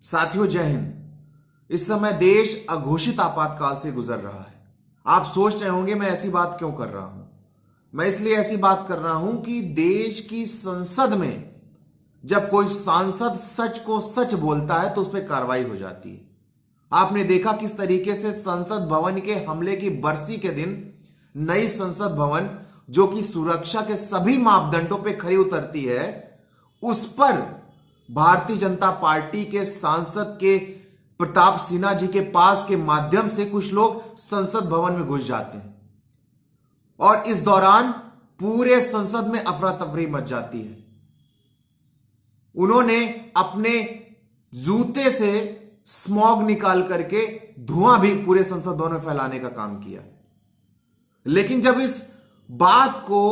साथियों, जय हिंद। इस समय देश अघोषित आपातकाल से गुजर रहा है। आप सोच रहे होंगे मैं ऐसी बात क्यों कर रहा हूं। मैं इसलिए ऐसी बात कर रहा हूं कि देश की संसद में जब कोई सांसद सच को सच बोलता है तो उस पर कार्रवाई हो जाती है। आपने देखा किस तरीके से संसद भवन के हमले की बरसी के दिन नई संसद भवन, जो कि सुरक्षा के सभी मापदंडों पर खरी उतरती है, उस पर भारतीय जनता पार्टी के सांसद के प्रताप सिन्हा जी के पास के माध्यम से कुछ लोग संसद भवन में घुस जाते हैं और इस दौरान पूरे संसद में अफरा तफरी मच जाती है। उन्होंने अपने जूते से स्मॉग निकाल करके धुआं भी पूरे संसद भवन में फैलाने का काम किया। लेकिन जब इस बात को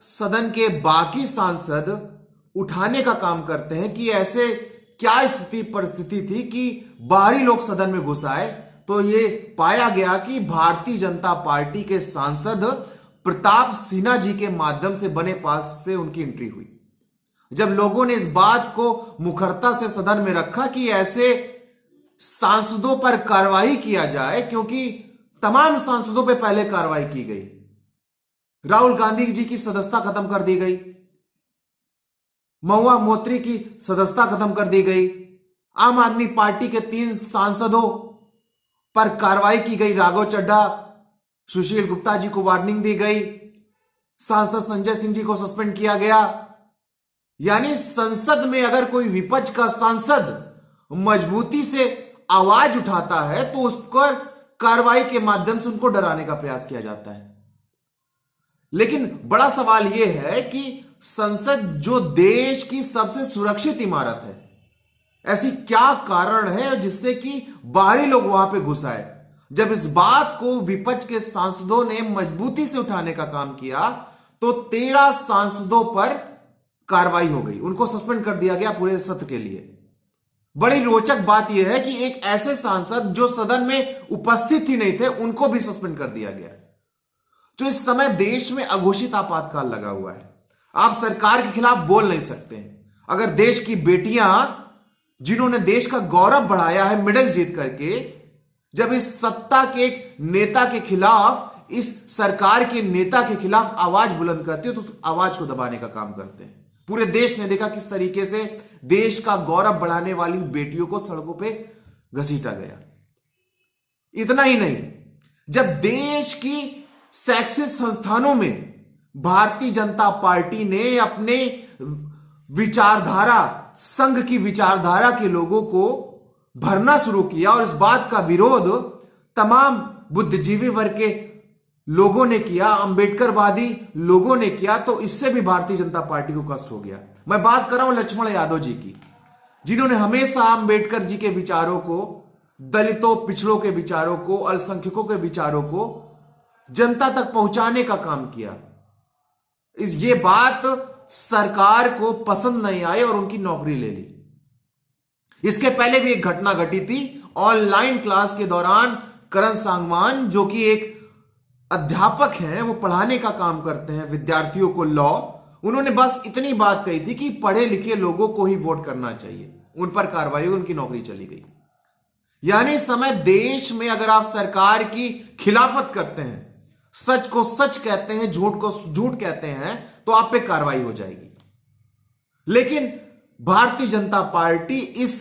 सदन के बाकी सांसद उठाने का काम करते हैं कि ऐसे क्या परिस्थिति थी कि बाहरी लोग सदन में घुस आए, तो ये पाया गया कि भारतीय जनता पार्टी के सांसद प्रताप सिन्हा जी के माध्यम से बने पास से उनकी एंट्री हुई। जब लोगों ने इस बात को मुखरता से सदन में रखा कि ऐसे सांसदों पर कार्रवाई किया जाए, क्योंकि तमाम सांसदों पर पहले कार्रवाई की गई। राहुल गांधी जी की सदस्यता खत्म कर दी गई, महुआ मोइत्रा की सदस्यता खत्म कर दी गई, आम आदमी पार्टी के 3 सांसदों पर कार्रवाई की गई। राघव चड्ढा, सुशील गुप्ता जी को वार्निंग दी गई, सांसद संजय सिंह जी को सस्पेंड किया गया। यानी संसद में अगर कोई विपक्ष का सांसद मजबूती से आवाज उठाता है तो उस पर कार्रवाई के माध्यम से उनको डराने का प्रयास किया जाता है। लेकिन बड़ा सवाल यह है कि संसद जो देश की सबसे सुरक्षित इमारत है, ऐसी क्या कारण है जिससे कि बाहरी लोग वहां पे घुस आए। जब इस बात को विपक्ष के सांसदों ने मजबूती से उठाने का काम किया तो 13 सांसदों पर कार्रवाई हो गई, उनको सस्पेंड कर दिया गया पूरे सत्र के लिए। बड़ी रोचक बात यह है कि एक ऐसे सांसद जो सदन में उपस्थित ही नहीं थे, उनको भी सस्पेंड कर दिया गया। तो इस समय देश में अघोषित आपातकाल लगा हुआ है। आप सरकार के खिलाफ बोल नहीं सकते। अगर देश की बेटियां जिन्होंने देश का गौरव बढ़ाया है मेडल जीत करके, जब इस सत्ता के एक नेता के खिलाफ, इस सरकार के नेता के खिलाफ आवाज बुलंद करते हो तो आवाज को दबाने का काम करते हैं। पूरे देश ने देखा किस तरीके से देश का गौरव बढ़ाने वाली बेटियों को सड़कों पे घसीटा गया। इतना ही नहीं, जब देश की शैक्षिक संस्थानों में भारतीय जनता पार्टी ने अपने विचारधारा, संघ की विचारधारा के लोगों को भरना शुरू किया और इस बात का विरोध तमाम बुद्धिजीवी वर्ग के लोगों ने किया, अंबेडकरवादी लोगों ने किया, तो इससे भी भारतीय जनता पार्टी को कष्ट हो गया। मैं बात कर रहा हूं लक्ष्मण यादव जी की, जिन्होंने हमेशा अंबेडकर जी के विचारों को, दलितों पिछड़ों के विचारों को, अल्पसंख्यकों के विचारों को जनता तक पहुंचाने का काम किया। ये बात सरकार को पसंद नहीं आई और उनकी नौकरी ले ली। इसके पहले भी एक घटना घटी थी ऑनलाइन क्लास के दौरान। करण सांगवान, जो कि एक अध्यापक हैं, वो पढ़ाने का काम करते हैं विद्यार्थियों को लॉ, उन्होंने बस इतनी बात कही थी कि पढ़े लिखे लोगों को ही वोट करना चाहिए। उन पर कार्रवाई हुई, उनकी नौकरी चली गई। यानी इस समय देश में अगर आप सरकार की खिलाफत करते हैं, सच को सच कहते हैं, झूठ को झूठ कहते हैं, तो आप पे कार्रवाई हो जाएगी। लेकिन भारतीय जनता पार्टी इस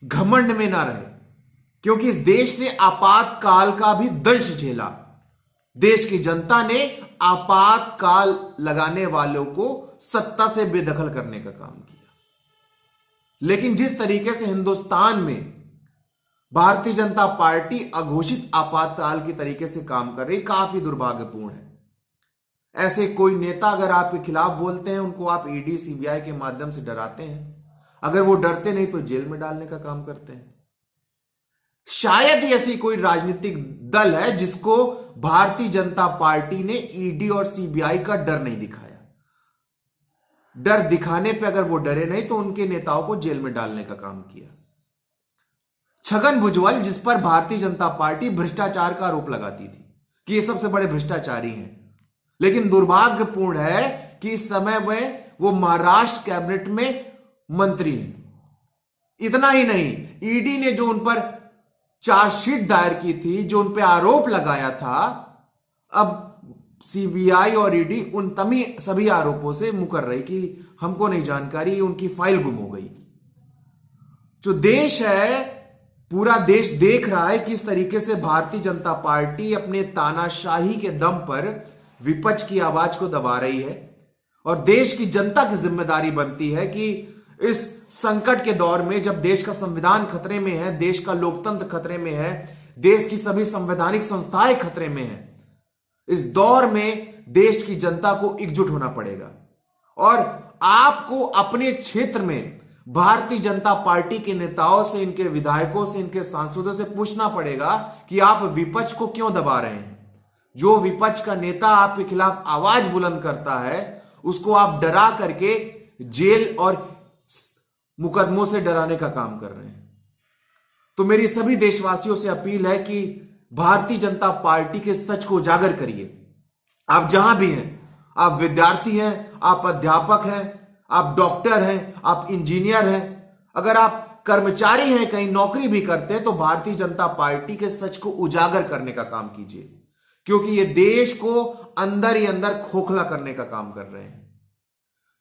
घमंड में ना रहे, क्योंकि इस देश ने आपातकाल का भी दंश झेला। देश की जनता ने आपातकाल लगाने वालों को सत्ता से बेदखल करने का काम किया। लेकिन जिस तरीके से हिंदुस्तान में भारतीय जनता पार्टी अघोषित आपातकाल की तरीके से काम कर रही, काफी दुर्भाग्यपूर्ण है। ऐसे कोई नेता अगर आपके खिलाफ बोलते हैं, उनको आप ईडी सीबीआई के माध्यम से डराते हैं। अगर वो डरते नहीं तो जेल में डालने का काम करते हैं। शायद ही ऐसी कोई राजनीतिक दल है जिसको भारतीय जनता पार्टी ने ईडी और सीबीआई का डर नहीं दिखाया। डर दिखाने पे अगर वो डरे नहीं तो उनके नेताओं को जेल में डालने का काम किया। छगन भुजबल, जिस पर भारतीय जनता पार्टी भ्रष्टाचार का आरोप लगाती थी कि ये सबसे बड़े भ्रष्टाचारी हैं, लेकिन दुर्भाग्यपूर्ण है कि इस समय में वो महाराष्ट्र कैबिनेट में मंत्री हैं। इतना ही नहीं, ईडी ने जो उन पर चार्जशीट दायर की थी, जो उन पर आरोप लगाया था, अब सीबीआई और ईडी उन सभी आरोपों से मुकर रही कि हमको नहीं जानकारी, उनकी फाइल गुम हो गई। जो देश है, पूरा देश देख रहा है किस तरीके से भारतीय जनता पार्टी अपने तानाशाही के दम पर विपक्ष की आवाज को दबा रही है, और देश की जनता की जिम्मेदारी बनती है कि इस संकट के दौर में, जब देश का संविधान खतरे में है, देश का लोकतंत्र खतरे में है, देश की सभी संवैधानिक संस्थाएं खतरे में है, इस दौर में देश की जनता को एकजुट होना पड़ेगा। और आपको अपने क्षेत्र में भारतीय जनता पार्टी के नेताओं से, इनके विधायकों से, इनके सांसदों से पूछना पड़ेगा कि आप विपक्ष को क्यों दबा रहे हैं। जो विपक्ष का नेता आपके खिलाफ आवाज बुलंद करता है, उसको आप डरा करके जेल और मुकदमों से डराने का काम कर रहे हैं। तो मेरी सभी देशवासियों से अपील है कि भारतीय जनता पार्टी के सच को उजागर करिए। आप जहां भी हैं, आप विद्यार्थी हैं, आप अध्यापक हैं, आप डॉक्टर हैं, आप इंजीनियर हैं, अगर आप कर्मचारी हैं, कहीं नौकरी भी करते हैं, तो भारतीय जनता पार्टी के सच को उजागर करने का काम कीजिए, क्योंकि ये देश को अंदर ही अंदर खोखला करने का काम कर रहे हैं।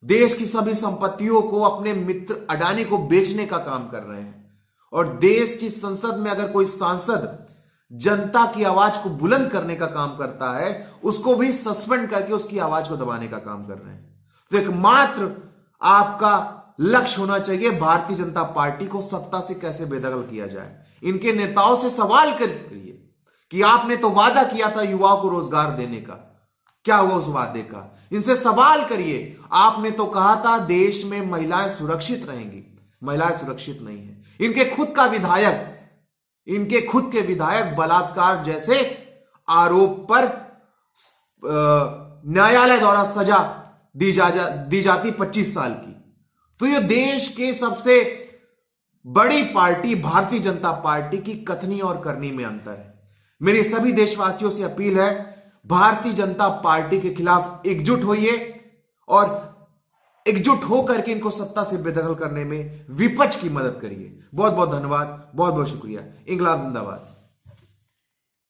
देश की सभी संपत्तियों को अपने मित्र अडानी को बेचने का काम कर रहे हैं, और देश की संसद में अगर कोई सांसद जनता की आवाज को बुलंद करने का काम करता है, उसको भी सस्पेंड करके उसकी आवाज को दबाने का काम कर रहे हैं। तो एकमात्र आपका लक्ष्य होना चाहिए भारतीय जनता पार्टी को सत्ता से कैसे बेदखल किया जाए। इनके नेताओं से सवाल करिए कि आपने तो वादा किया था युवाओं को रोजगार देने का, क्या हुआ उस वादे का। इनसे सवाल करिए, आपने तो कहा था देश में महिलाएं सुरक्षित रहेंगी, महिलाएं सुरक्षित नहीं है। इनके खुद के विधायक बलात्कार जैसे आरोप पर न्यायालय द्वारा सजा दी जाती 25 साल की। तो ये देश के सबसे बड़ी पार्टी भारतीय जनता पार्टी की कथनी और करनी में अंतर है। मेरी सभी देशवासियों से अपील है, भारतीय जनता पार्टी के खिलाफ एकजुट होइए, और एकजुट होकर के इनको सत्ता से बेदखल करने में विपक्ष की मदद करिए। बहुत बहुत धन्यवाद, बहुत बहुत शुक्रिया। इंकलाब जिंदाबाद।